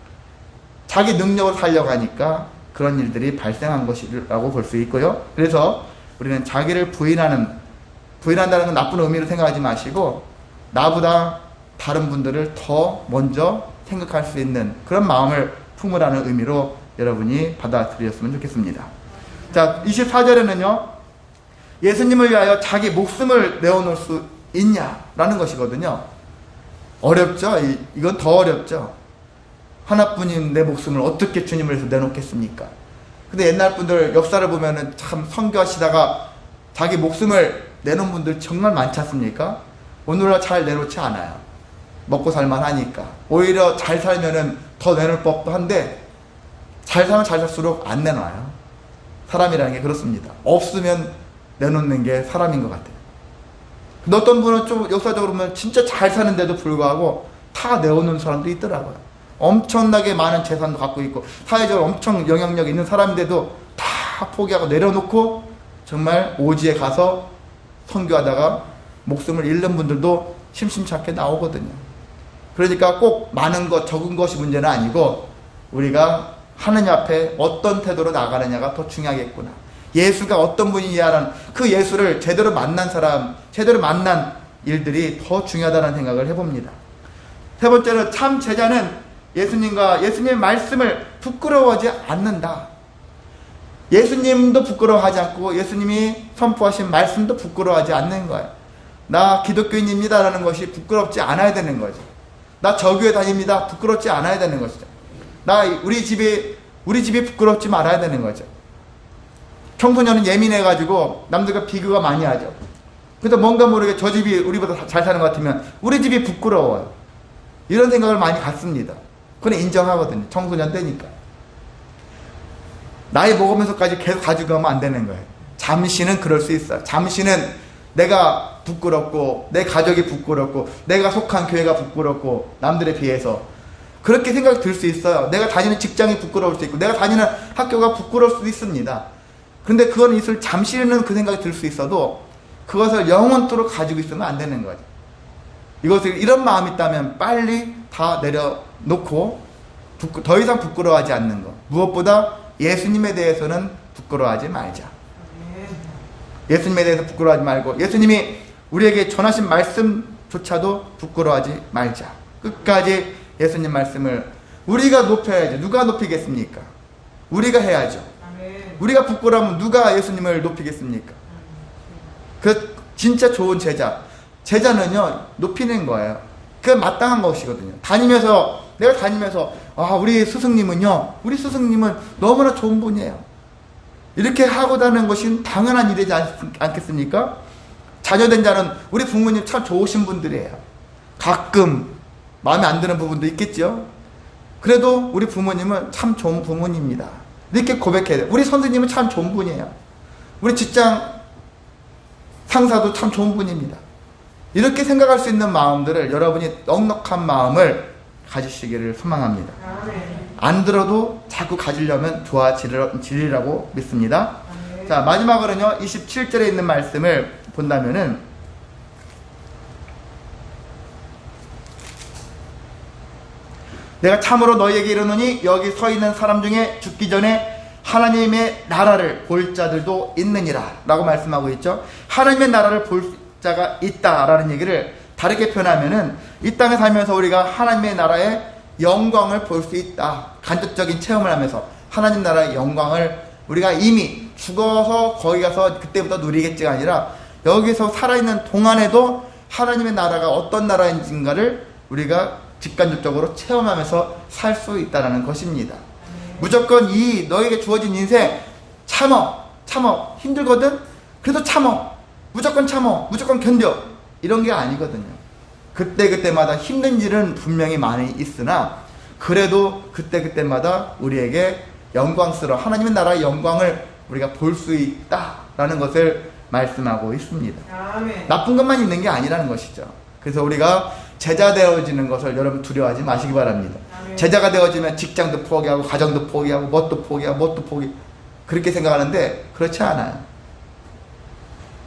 자기 능력을 살려가니까 그런 일들이 발생한 것이라고 볼 수 있고요. 그래서 우리는 자기를 부인한다는 건 나쁜 의미로 생각하지 마시고 나보다 다른 분들을 더 먼저 생각할 수 있는 그런 마음을 품으라는 의미로 여러분이 받아들였으면 좋겠습니다. 자, 24절에는요. 예수님을 위하여 자기 목숨을 내어놓을 수 있냐라는 것이거든요. 어렵죠? 이건 더 어렵죠. 하나뿐인 내 목숨을 어떻게 주님을 위해서 내놓겠습니까? 근데 옛날 분들 역사를 보면은 참 선교하시다가 자기 목숨을 내놓은 분들 정말 많지 않습니까? 오늘날 잘 내놓지 않아요. 먹고 살만 하니까. 오히려 잘 살면은 더 내놓을 법도 한데 잘 살면 잘 살수록 안 내놔요. 사람이라는 게 그렇습니다. 없으면 내놓는 게 사람인 것 같아요. 근데 어떤 분은 좀 역사적으로 보면 진짜 잘 사는데도 불구하고 다 내어놓는 사람도 있더라고요. 엄청나게 많은 재산도 갖고 있고 사회적으로 엄청 영향력 있는 사람인데도 다 포기하고 내려놓고 정말 오지에 가서 선교하다가 목숨을 잃는 분들도 심심치 않게 나오거든요. 그러니까 꼭 많은 것 적은 것이 문제는 아니고 우리가 하느님 앞에 어떤 태도로 나가느냐가 더 중요하겠구나. 예수가 어떤 분이냐라는 그 예수를 제대로 만난 사람, 제대로 만난 일들이 더 중요하다는 생각을 해봅니다. 세 번째는 참 제자는 예수님과 예수님의 말씀을 부끄러워하지 않는다. 예수님도 부끄러워하지 않고 예수님이 선포하신 말씀도 부끄러워하지 않는 거예요. 나 기독교인입니다 라는 것이 부끄럽지 않아야 되는 거죠. 나 저교회 다닙니다. 부끄럽지 않아야 되는 것이죠. 우리 집이 부끄럽지 말아야 되는 거죠. 청소년은 예민해가지고 남들과 비교가 많이 하죠. 그래서 뭔가 모르게 저 집이 우리보다 잘 사는 것 같으면 우리 집이 부끄러워요. 이런 생각을 많이 갖습니다. 그건 인정하거든요. 청소년 때니까. 나이 먹으면서까지 계속 가지고 가면 안 되는 거예요. 잠시는 그럴 수 있어요. 잠시는 내가 부끄럽고 내 가족이 부끄럽고 내가 속한 교회가 부끄럽고 남들에 비해서 그렇게 생각이 들 수 있어요. 내가 다니는 직장이 부끄러울 수 있고 내가 다니는 학교가 부끄러울 수도 있습니다. 그런데 그건 잠시는 그 생각이 들 수 있어도 그것을 영원토록 가지고 있으면 안 되는 거죠. 이런 마음이 있다면 빨리 다 내려놓고 더 이상 부끄러워하지 않는 것. 무엇보다 예수님에 대해서는 부끄러워하지 말자. 예수님에 대해서 부끄러워하지 말고 예수님이 우리에게 전하신 말씀조차도 부끄러워하지 말자. 끝까지 예수님 말씀을 우리가 높여야죠. 누가 높이겠습니까? 우리가 해야죠. 우리가 부끄러우면 누가 예수님을 높이겠습니까? 그 진짜 좋은 제자는요 높이는 거예요. 그게 마땅한 것이거든요. 내가 다니면서 우리 스승님은 너무나 좋은 분이에요. 이렇게 하고 다니는 것이 당연한 일이지 않겠습니까? 자녀된 자는 우리 부모님 참 좋으신 분들이에요. 가끔 마음에 안 드는 부분도 있겠죠. 그래도 우리 부모님은 참 좋은 부모님입니다. 이렇게 고백해야 돼요. 우리 선생님은 참 좋은 분이에요. 우리 직장 상사도 참 좋은 분입니다. 이렇게 생각할 수 있는 마음들을 여러분이 넉넉한 마음을 가지시기를 소망합니다. 안 들어도 자꾸 가지려면 좋아지리라고 믿습니다. 자, 마지막으로는요 27절에 있는 말씀을 본다면은 내가 참으로 너희에게 이르노니 여기 서 있는 사람 중에 죽기 전에 하나님의 나라를 볼 자들도 있느니라 라고 말씀하고 있죠. 하나님의 나라를 볼 자가 있다라는 얘기를 다르게 표현하면은 이 땅에 살면서 우리가 하나님의 나라의 영광을 볼 수 있다. 간접적인 체험을 하면서 하나님 나라의 영광을 우리가 이미 죽어서 거기 가서 그때부터 누리겠지가 아니라 여기서 살아있는 동안에도 하나님의 나라가 어떤 나라인지인가를 우리가 직간접적으로 체험하면서 살 수 있다는 것입니다. 무조건 이 너에게 주어진 인생 참어 힘들거든? 그래도 참어 무조건 견뎌 이런 게 아니거든요. 그때마다 힘든 일은 분명히 많이 있으나 그래도 그때마다 우리에게 영광스러운 하나님의 나라의 영광을 우리가 볼 수 있다라는 것을 말씀하고 있습니다. 아멘. 나쁜 것만 있는 게 아니라는 것이죠. 그래서 우리가 제자 되어지는 것을 여러분 두려워하지 마시기 바랍니다. 아멘. 제자가 되어지면 직장도 포기하고 가정도 포기하고 뭣도 포기 그렇게 생각하는데 그렇지 않아요.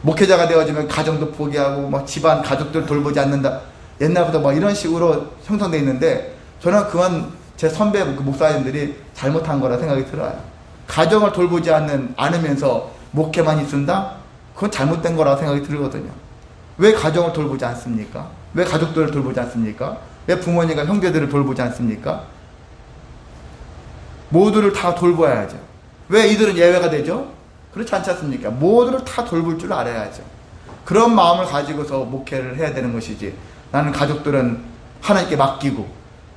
목회자가 되어지면 가정도 포기하고 뭐 집안 가족들 돌보지 않는다. 옛날부터 뭐 이런 식으로 형성되어 있는데 저는 그건 제 선배 목사님들이 잘못한 거라 생각이 들어요. 가정을 돌보지 않으면서 목회만 있는다? 그건 잘못된 거라고 생각이 들거든요. 왜 가정을 돌보지 않습니까? 왜 가족들을 돌보지 않습니까? 왜 부모님과 형제들을 돌보지 않습니까? 모두를 다 돌봐야죠. 왜 이들은 예외가 되죠? 그렇지 않지 않습니까? 모두를 다 돌볼 줄 알아야죠. 그런 마음을 가지고서 목회를 해야 되는 것이지. 나는 가족들은 하나님께 맡기고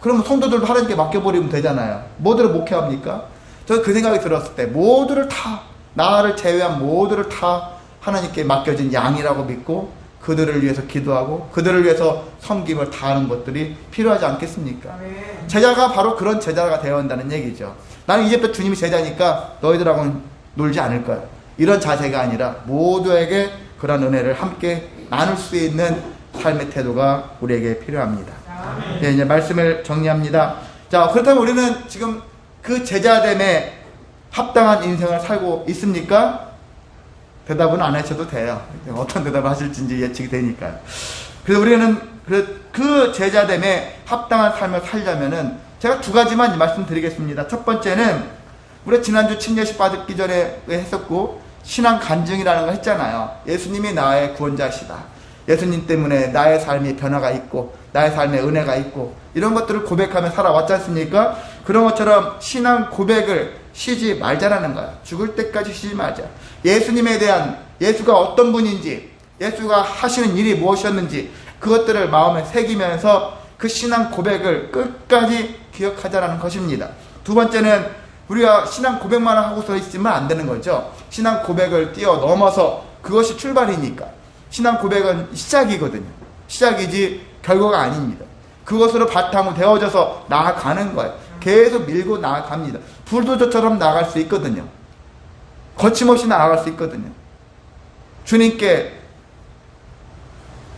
그러면 성도들도 하나님께 맡겨버리면 되잖아요. 모두를 목회합니까? 저는 그 생각이 들었을 때 모두를 다 나를 제외한 모두를 다 하나님께 맡겨진 양이라고 믿고 그들을 위해서 기도하고 그들을 위해서 섬김을 다하는 것들이 필요하지 않겠습니까? 아멘. 제자가 바로 그런 제자가 되어야 한다는 얘기죠. 나는 이제부터 주님이 제자니까 너희들하고는 놀지 않을 거야. 이런 자세가 아니라 모두에게 그런 은혜를 함께 나눌 수 있는 삶의 태도가 우리에게 필요합니다. 네, 이제 말씀을 정리합니다. 자, 그렇다면 우리는 지금 그 제자됨에 합당한 인생을 살고 있습니까? 대답은 안 하셔도 돼요. 어떤 대답을 하실지 예측이 되니까요. 그래서 우리는 그 제자됨에 합당한 삶을 살려면은 제가 두 가지만 말씀드리겠습니다. 첫 번째는 우리가 지난주 침례식 받기 전에 했었고 신앙 간증이라는 걸 했잖아요. 예수님이 나의 구원자시다. 예수님 때문에 나의 삶이 변화가 있고 나의 삶에 은혜가 있고 이런 것들을 고백하며 살아왔지 않습니까? 그런 것처럼 신앙 고백을 쉬지 말자라는 거야. 죽을 때까지 쉬지 말자. 예수님에 대한 예수가 어떤 분인지 예수가 하시는 일이 무엇이었는지 그것들을 마음에 새기면서 그 신앙 고백을 끝까지 기억하자라는 것입니다. 두 번째는 우리가 신앙 고백만 하고서 있으면 안 되는 거죠. 신앙 고백을 뛰어넘어서 그것이 출발이니까 신앙 고백은 시작이거든요. 시작이지 결과가 아닙니다. 그것으로 바탕으로 되어져서 나아가는 거예요. 계속 밀고 나아갑니다. 불도저처럼 나아갈 수 있거든요. 거침없이 나아갈 수 있거든요. 주님께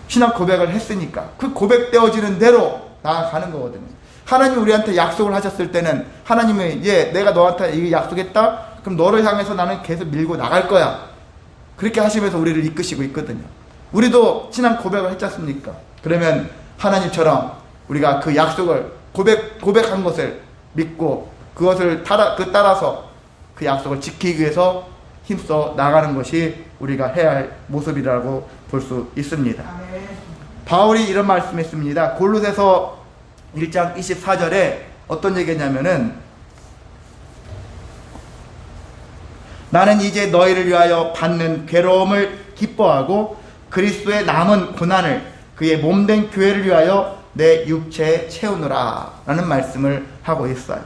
신앙 고백을 했으니까 그 고백되어지는 대로 나아가는 거거든요. 하나님 우리한테 약속을 하셨을 때는 하나님이 내가 너한테 이거 약속했다? 그럼 너를 향해서 나는 계속 밀고 나갈 거야. 그렇게 하시면서 우리를 이끄시고 있거든요. 우리도 신앙 고백을 했지 않습니까? 그러면 하나님처럼 우리가 그 약속을 고백한 것을 믿고 그것을 따라서 그 약속을 지키기 위해서 힘써 나가는 것이 우리가 해야 할 모습이라고 볼 수 있습니다. 아멘. 바울이 이런 말씀했습니다. 골로새서 1장 24절에 어떤 얘기냐면은 나는 이제 너희를 위하여 받는 괴로움을 기뻐하고 그리스도의 남은 고난을 그의 몸된 교회를 위하여 내 육체에 채우노라 라는 말씀을 하고 있어요.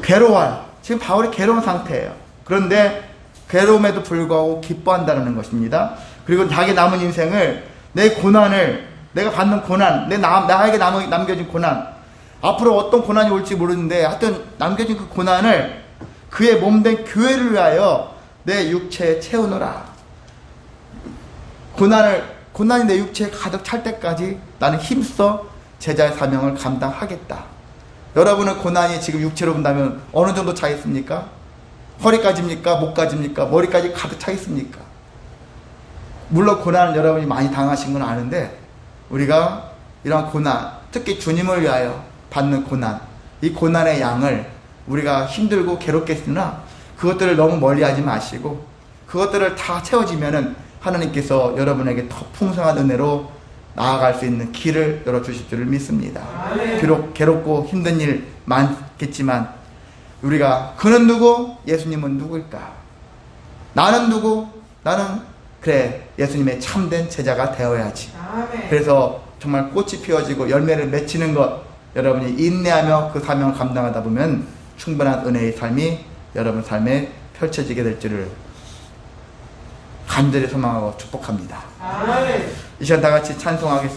괴로워요. 지금 바울이 괴로운 상태예요. 그런데 괴로움에도 불구하고 기뻐한다는 것입니다. 그리고 자기 남은 인생을 내 고난을 내가 받는 고난 나에게 남겨진 고난 앞으로 어떤 고난이 올지 모르는데 하여튼 남겨진 그 고난을 그의 몸된 교회를 위하여 내 육체에 채우노라. 고난이 내 육체에 가득 찰 때까지 나는 힘써 제자의 사명을 감당하겠다. 여러분은 고난이 지금 육체로 본다면 어느 정도 차 있습니까? 허리까지입니까? 목까지입니까? 머리까지 가득 차 있습니까? 물론 고난을 여러분이 많이 당하신 건 아는데, 우리가 이런 고난, 특히 주님을 위하여 받는 고난, 이 고난의 양을 우리가 힘들고 괴롭겠으나 그것들을 너무 멀리하지 마시고, 그것들을 다 채워지면은 하나님께서 여러분에게 더 풍성한 은혜로 나아갈 수 있는 길을 열어주실 줄을 믿습니다. 비록 괴롭고 힘든 일 많겠지만, 우리가 그는 누구? 예수님은 누구일까? 나는 누구? 나는 그래, 예수님의 참된 제자가 되어야지. 그래서 정말 꽃이 피어지고 열매를 맺히는 것, 여러분이 인내하며 그 사명을 감당하다 보면 충분한 은혜의 삶이 여러분 삶에 펼쳐지게 될 줄을 간절히 소망하고 축복합니다. 이 시간 다 같이 찬송하겠습니다.